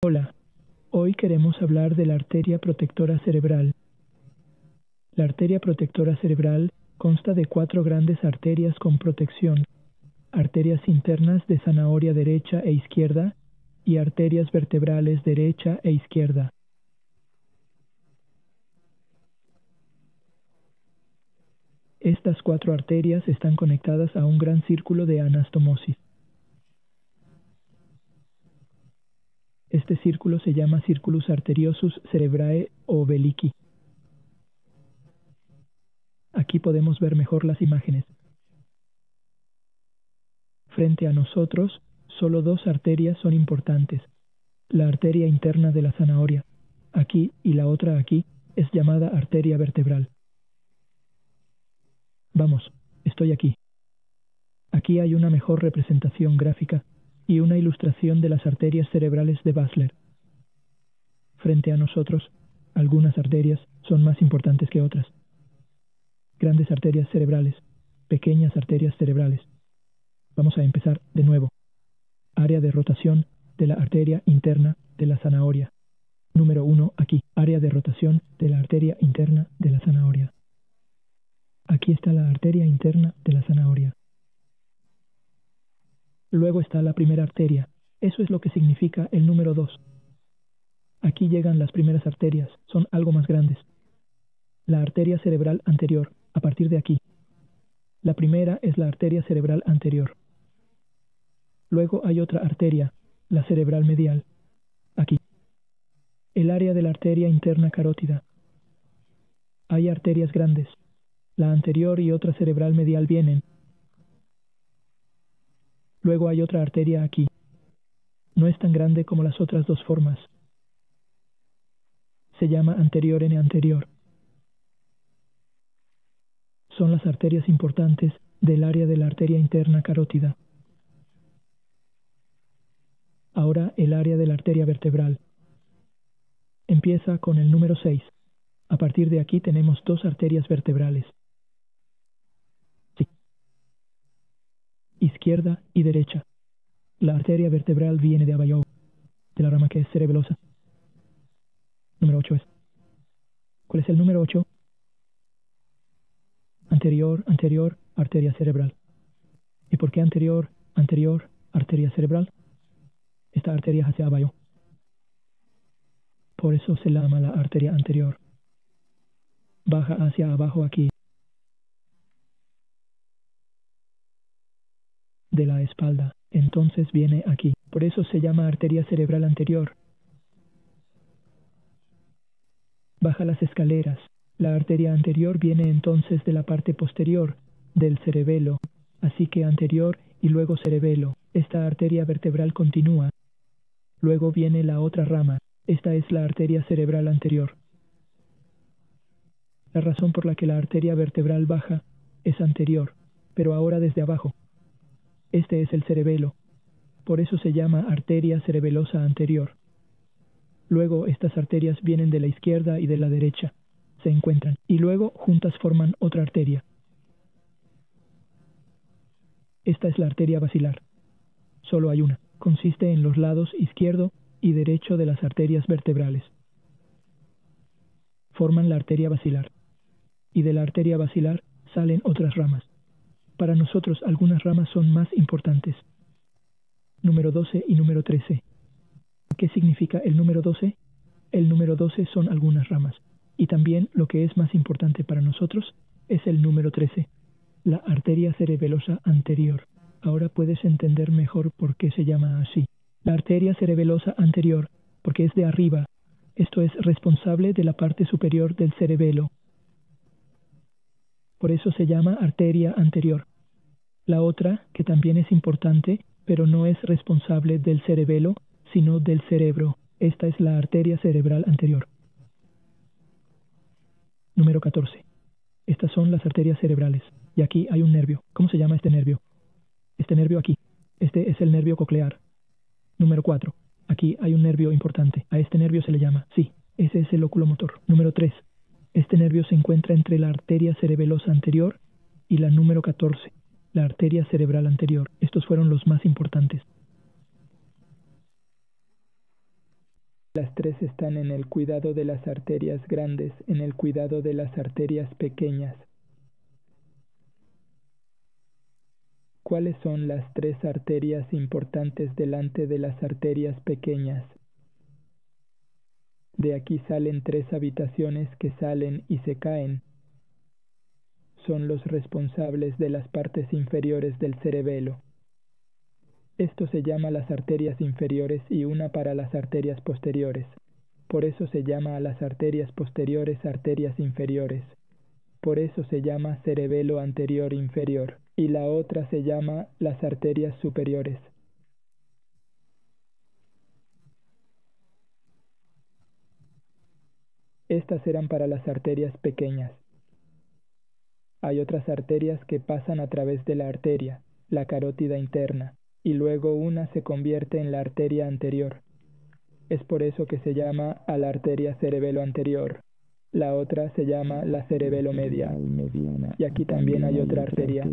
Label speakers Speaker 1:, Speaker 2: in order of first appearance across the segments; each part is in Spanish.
Speaker 1: Hola, hoy queremos hablar de la arteria protectora cerebral. La arteria protectora cerebral consta de 4 grandes arterias con protección, arterias internas de zanahoria derecha e izquierda y arterias vertebrales derecha e izquierda. Estas 4 arterias están conectadas a un gran círculo de anastomosis. Este círculo se llama Circulus arteriosus cerebrae obliqui. Aquí podemos ver mejor las imágenes. Frente a nosotros, solo 2 arterias son importantes. La arteria interna de la zanahoria, aquí, y la otra aquí, es llamada arteria vertebral. Vamos, estoy aquí. Aquí hay una mejor representación gráfica y una ilustración de las arterias cerebrales de Basler. Frente a nosotros, algunas arterias son más importantes que otras. Grandes arterias cerebrales, pequeñas arterias cerebrales. Vamos a empezar de nuevo. Área de rotación de la arteria interna de la zanahoria. Número 1 aquí. Área de rotación de la arteria interna de la zanahoria. Aquí está la arteria interna de la zanahoria. Luego está la primera arteria. Eso es lo que significa el número 2. Aquí llegan las primeras arterias. Son algo más grandes. La arteria cerebral anterior, a partir de aquí. La primera es la arteria cerebral anterior. Luego hay otra arteria, la cerebral medial. Aquí. El área de la arteria interna carótida. Hay arterias grandes. La anterior y otra cerebral medial vienen. Luego hay otra arteria aquí. No es tan grande como las otras dos formas. Se llama anterior N anterior. Son las arterias importantes del área de la arteria interna carótida. Ahora el área de la arteria vertebral. Empieza con el número 6. A partir de aquí tenemos 2 arterias vertebrales. Sí. Izquierda y derecha. La arteria vertebral viene de abajo, de la rama que es cerebelosa. Número 8 es. ¿Cuál es el número 8? Anterior, arteria cerebral. ¿Y por qué anterior, arteria cerebral? Esta arteria hacia abajo. Por eso se llama la arteria anterior. Baja hacia abajo aquí. De la espalda. Entonces viene aquí. Por eso se llama arteria cerebral anterior. Baja las escaleras. La arteria anterior viene entonces de la parte posterior, del cerebelo. Así que anterior y luego cerebelo. Esta arteria vertebral continúa. Luego viene la otra rama. Esta es la arteria cerebral anterior. La razón por la que la arteria vertebral baja es anterior, pero ahora desde abajo. Este es el cerebelo. Por eso se llama arteria cerebelosa anterior. Luego estas arterias vienen de la izquierda y de la derecha. Se encuentran y luego juntas forman otra arteria. Esta es la arteria basilar. Solo hay una. Consiste en los lados izquierdo y derecho de las arterias vertebrales. Forman la arteria basilar. Y de la arteria basilar salen otras ramas. Para nosotros algunas ramas son más importantes. Número 12 y número 13. ¿Qué significa el número 12? El número 12 son algunas ramas. Y también lo que es más importante para nosotros es el número 13, la arteria cerebelosa anterior. Ahora puedes entender mejor por qué se llama así. La arteria cerebelosa anterior, porque es de arriba. Esto es responsable de la parte superior del cerebelo. Por eso se llama arteria anterior. La otra, que también es importante, pero no es responsable del cerebelo, sino del cerebro. Esta es la arteria cerebral anterior. Número 14. Estas son las arterias cerebrales. Y aquí hay un nervio. ¿Cómo se llama este nervio? Este nervio aquí. Este es el nervio coclear. Número 4. Aquí hay un nervio importante. A este nervio se le llama. Sí, ese es el oculomotor. Número 3. Este nervio se encuentra entre la arteria cerebelosa anterior y la número 14, la arteria cerebral anterior. Estos fueron los más importantes. Las tres están en el cuidado de las arterias grandes, en el cuidado de las arterias pequeñas. ¿Cuáles son las tres arterias importantes delante de las arterias pequeñas? De aquí salen tres habitaciones que salen y se caen. Son los responsables de las partes inferiores del cerebelo. Esto se llama las arterias inferiores y una para las arterias posteriores. Por eso se llama a las arterias posteriores arterias inferiores. Por eso se llama cerebelo anterior inferior. Y la otra se llama las arterias superiores. Estas eran para las arterias pequeñas. Hay otras arterias que pasan a través de la arteria, la carótida interna, y luego una se convierte en la arteria anterior. Es por eso que se llama a la arteria cerebelo anterior. La otra se llama la cerebelo media. Y aquí también hay otra arteria,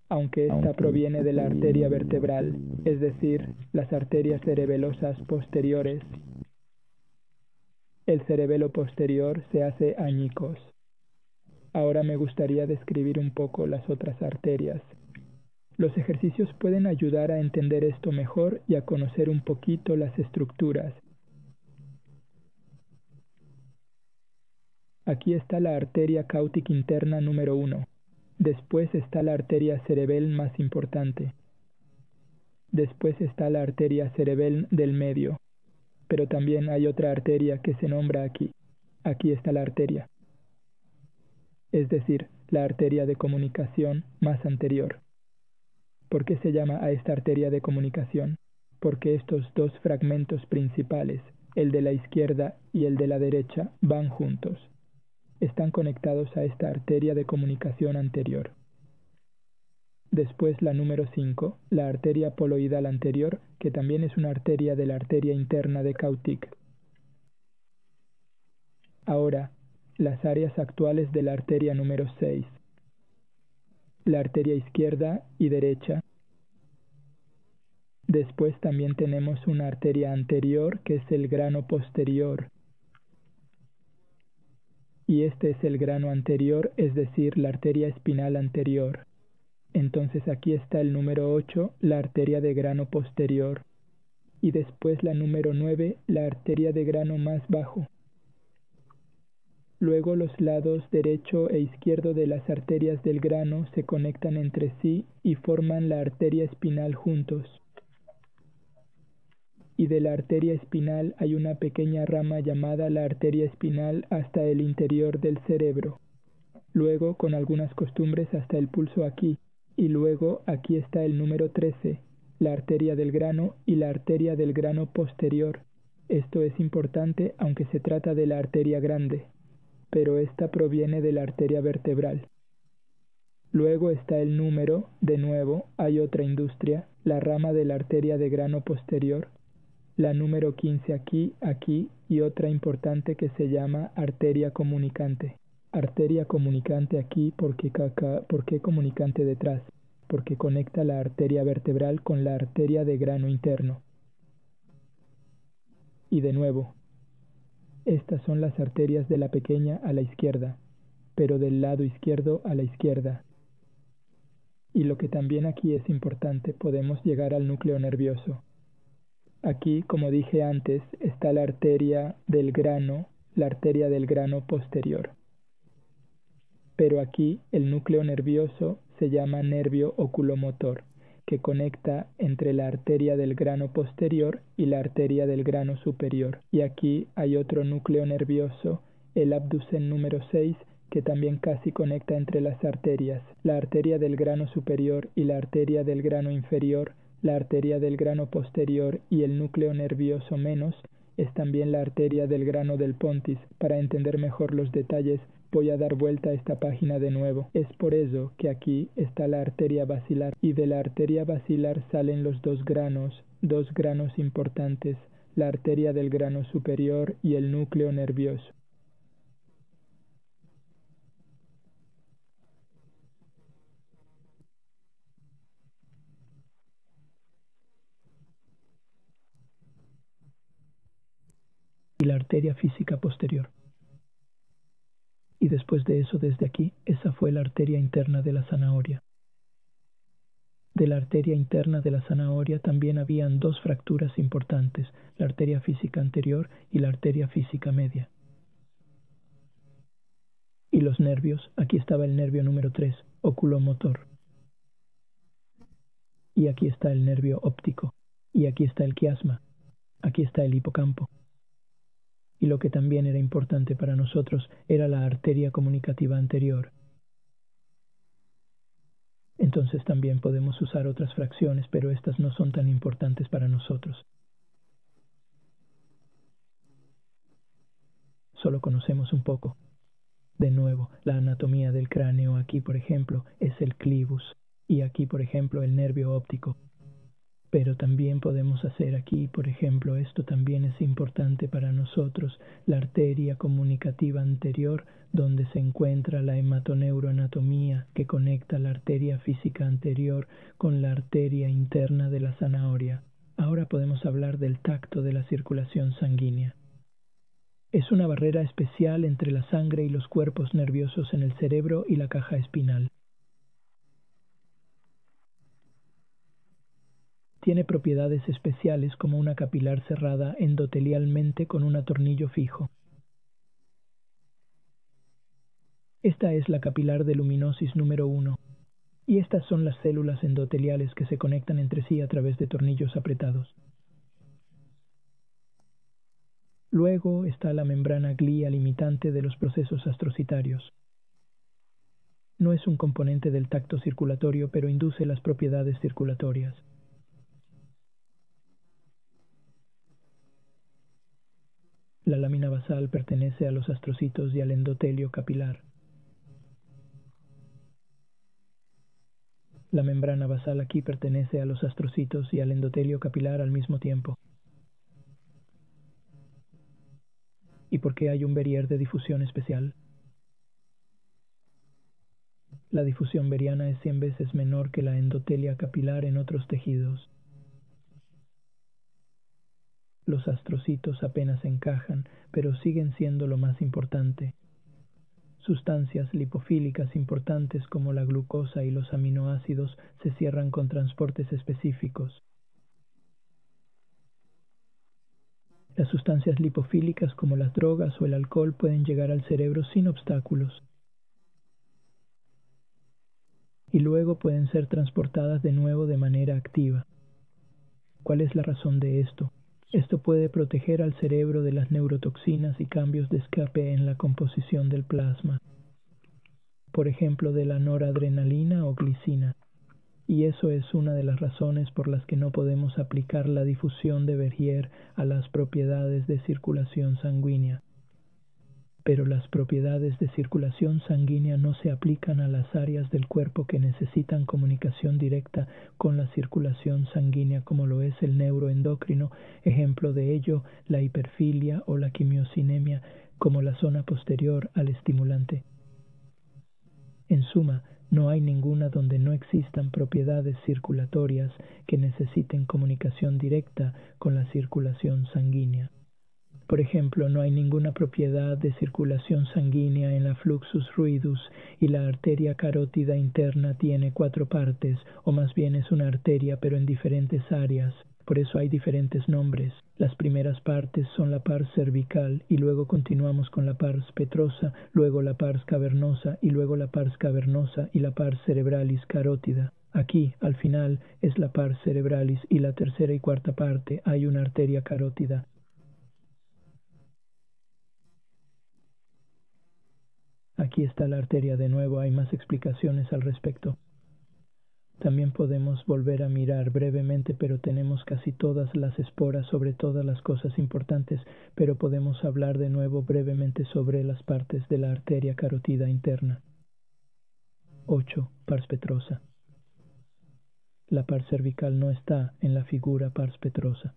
Speaker 1: aunque esta proviene de la arteria vertebral, es decir, las arterias cerebelosas posteriores. El cerebelo posterior se hace añicos. Ahora me gustaría describir un poco las otras arterias. Los ejercicios pueden ayudar a entender esto mejor y a conocer un poquito las estructuras. Aquí está la arteria cáutica interna número 1. Después está la arteria cerebel más importante. Después está la arteria cerebel del medio. Pero también hay otra arteria que se nombra aquí. Aquí está la arteria. Es decir, la arteria de comunicación más anterior. ¿Por qué se llama a esta arteria de comunicación? Porque estos dos fragmentos principales, el de la izquierda y el de la derecha, van juntos. Están conectados a esta arteria de comunicación anterior. Después la número 5, la arteria poloidal anterior, que también es una arteria de la arteria interna de Kautik. Ahora, las áreas actuales de la arteria número 6. La arteria izquierda y derecha. Después también tenemos una arteria anterior que es el grano posterior. Y este es el grano anterior, es decir, la arteria espinal anterior. Entonces aquí está el número 8, la arteria de grano posterior. Y después la número 9, la arteria de grano más bajo. Luego los lados derecho e izquierdo de las arterias del grano se conectan entre sí y forman la arteria espinal juntos. Y de la arteria espinal hay una pequeña rama llamada la arteria espinal hasta el interior del cerebro. Luego, con algunas costumbres, hasta el pulso aquí. Y luego aquí está el número 13, la arteria del grano y la arteria del grano posterior. Esto es importante aunque se trata de la arteria grande, pero esta proviene de la arteria vertebral. Luego está el número, de nuevo, hay otra industria, la rama de la arteria de grano posterior, la número 15 aquí, aquí, y otra importante que se llama arteria comunicante. Arteria comunicante aquí, ¿por qué comunicante detrás? Porque conecta la arteria vertebral con la arteria de grano interno. Y de nuevo, estas son las arterias de la pequeña a la izquierda, pero del lado izquierdo a la izquierda. Y lo que también aquí es importante, podemos llegar al núcleo nervioso. Aquí, como dije antes, está la arteria del grano posterior. Pero aquí el núcleo nervioso se llama nervio oculomotor, que conecta entre la arteria del grano posterior y la arteria del grano superior. Y aquí hay otro núcleo nervioso, el abducen número 6, que también casi conecta entre las arterias, la arteria del grano superior y la arteria del grano inferior, la arteria del grano posterior y el núcleo nervioso menos, es también la arteria del grano del pontis. Para entender mejor los detalles, voy a dar vuelta a esta página de nuevo. Es por eso que aquí está la arteria basilar y de la arteria basilar salen los dos granos importantes, la arteria del grano superior y el núcleo nervioso. la arteria física posterior. Y después de eso, desde aquí, esa fue la arteria interna de la zanahoria. De la arteria interna de la zanahoria también habían dos fracturas importantes, la arteria física anterior y la arteria física media. Y los nervios, aquí estaba el nervio número 3, oculomotor. Y aquí está el nervio óptico. Y aquí está el quiasma. Aquí está el hipocampo. Y lo que también era importante para nosotros era la arteria comunicativa anterior. Entonces también podemos usar otras fracciones, pero estas no son tan importantes para nosotros. Solo conocemos un poco. De nuevo, la anatomía del cráneo aquí, por ejemplo, es el clivus, y aquí, por ejemplo, el nervio óptico. Pero también podemos hacer aquí, por ejemplo, esto también es importante para nosotros, la arteria comunicativa anterior, donde se encuentra la hematoneuroanatomía que conecta la arteria física anterior con la arteria interna de la zanahoria. Ahora podemos hablar del tacto de la circulación sanguínea. Es una barrera especial entre la sangre y los cuerpos nerviosos en el cerebro y la caja espinal. Tiene propiedades especiales como una capilar cerrada endotelialmente con un atornillo fijo. Esta es la capilar de luminosis número 1, y estas son las células endoteliales que se conectan entre sí a través de tornillos apretados. Luego está la membrana glia limitante de los procesos astrocitarios. No es un componente del tacto circulatorio, pero induce las propiedades circulatorias. La lámina basal pertenece a los astrocitos y al endotelio capilar. La membrana basal aquí pertenece a los astrocitos y al endotelio capilar al mismo tiempo. ¿Y por qué hay un Berrier de difusión especial? La difusión beriana es 100 veces menor que la endotelia capilar en otros tejidos. Los astrocitos apenas encajan, pero siguen siendo lo más importante. Sustancias lipofílicas importantes como la glucosa y los aminoácidos se cierran con transportes específicos. Las sustancias lipofílicas como las drogas o el alcohol pueden llegar al cerebro sin obstáculos. Y luego pueden ser transportadas de nuevo de manera activa. ¿Cuál es la razón de esto? Esto puede proteger al cerebro de las neurotoxinas y cambios de escape en la composición del plasma, por ejemplo de la noradrenalina o glicina. Y eso es una de las razones por las que no podemos aplicar la difusión de Berrier a las propiedades de circulación sanguínea. Pero las propiedades de circulación sanguínea no se aplican a las áreas del cuerpo que necesitan comunicación directa con la circulación sanguínea, como lo es el neuroendocrino, ejemplo de ello la hiperfilia o la quimiosinemia, como la zona posterior al estimulante. En suma, no hay ninguna donde no existan propiedades circulatorias que necesiten comunicación directa con la circulación sanguínea. Por ejemplo, no hay ninguna propiedad de circulación sanguínea en la fluxus ruidus y la arteria carótida interna tiene 4 partes, o más bien es una arteria pero en diferentes áreas. Por eso hay diferentes nombres. Las primeras partes son la pars cervical y luego continuamos con la pars petrosa, luego la pars cavernosa y luego la pars cavernosa y la pars cerebralis carótida. Aquí, al final, es la pars cerebralis y la tercera y cuarta parte hay una arteria carótida. Aquí está la arteria de nuevo, hay más explicaciones al respecto. También podemos volver a mirar brevemente, pero tenemos casi todas las esporas sobre todas las cosas importantes, pero podemos hablar de nuevo brevemente sobre las partes de la arteria carótida interna. 8. Pars petrosa. La pars cervical no está en la figura pars petrosa.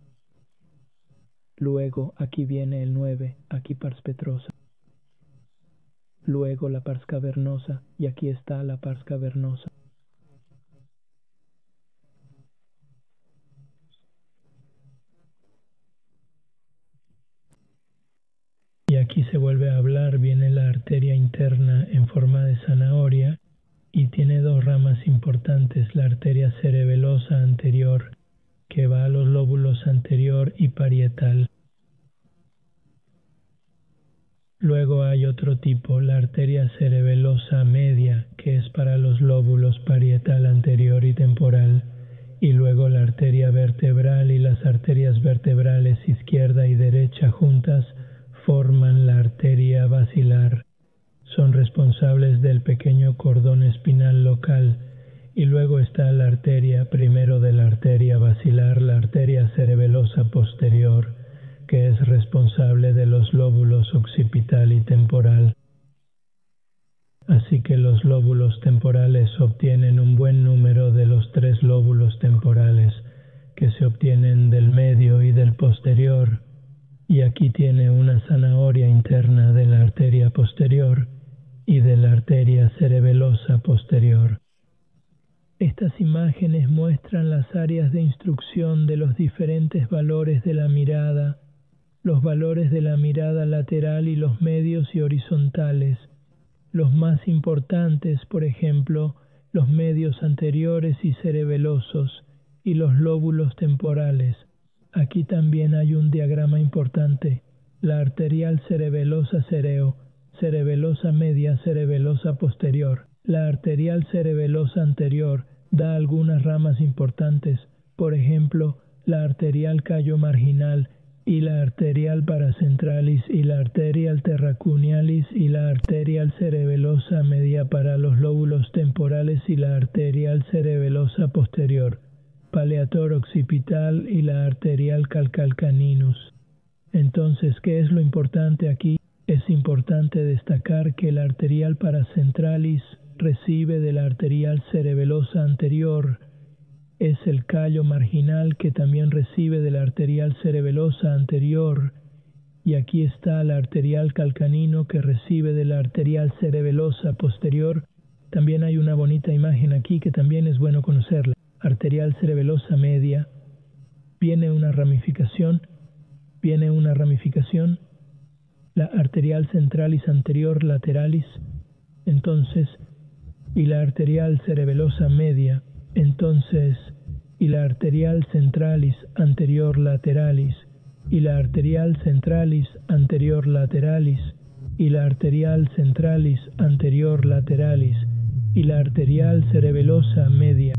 Speaker 1: Luego aquí viene el 9, aquí pars petrosa. Luego la pars cavernosa y aquí está la pars cavernosa. aquí se vuelve a hablar, viene la arteria interna en forma de zanahoria y tiene dos ramas importantes, la arteria cerebelosa anterior, que va a los lóbulos anterior y parietal. Luego hay otro tipo, la arteria cerebelosa media, que es para los lóbulos parietal anterior y temporal, y luego la arteria vertebral y las arterias vertebrales izquierda y derecha juntas forman la arteria basilar. Son responsables del pequeño cordón espinal local, y luego está la arteria, primero de la arteria basilar, la arteria cerebelosa posterior, que es responsable de los lóbulos occipital y temporal. Así que los lóbulos temporales obtienen un buen número de los tres lóbulos temporales, que se obtienen del medio y del posterior, y aquí tiene una zanahoria interna de la arteria posterior y de la arteria cerebelosa posterior. Estas imágenes muestran las áreas de instrucción de los diferentes valores de la mirada, los valores de la mirada lateral y los medios y horizontales. Los más importantes, por ejemplo, los medios anteriores y cerebelosos, y los lóbulos temporales. Aquí también hay un diagrama importante, la arterial cerebelosa cereo, cerebelosa media, cerebelosa posterior. La arterial cerebelosa anterior da algunas ramas importantes, por ejemplo, la arterial callo marginal, y la arterial paracentralis y la arterial terracunealis y la arterial cerebelosa media para los lóbulos temporales y la arterial cerebelosa posterior, paleator occipital y la arterial calcalcaninus. Entonces, ¿qué es lo importante aquí? Es importante destacar que la arterial paracentralis recibe de la arterial cerebelosa anterior, es el callo marginal que también recibe de la arterial cerebelosa anterior, y aquí está la arterial calcanino que recibe de la arterial cerebelosa posterior. También hay una bonita imagen aquí que también es bueno conocerla. Arterial cerebelosa media, viene una ramificación, la arterial centralis anterior lateralis, entonces, y la arterial cerebelosa media, entonces, y la arterial centralis anterior lateralis, y la arterial centralis anterior lateralis, y la arterial centralis anterior lateralis, y la arterial cerebelosa media.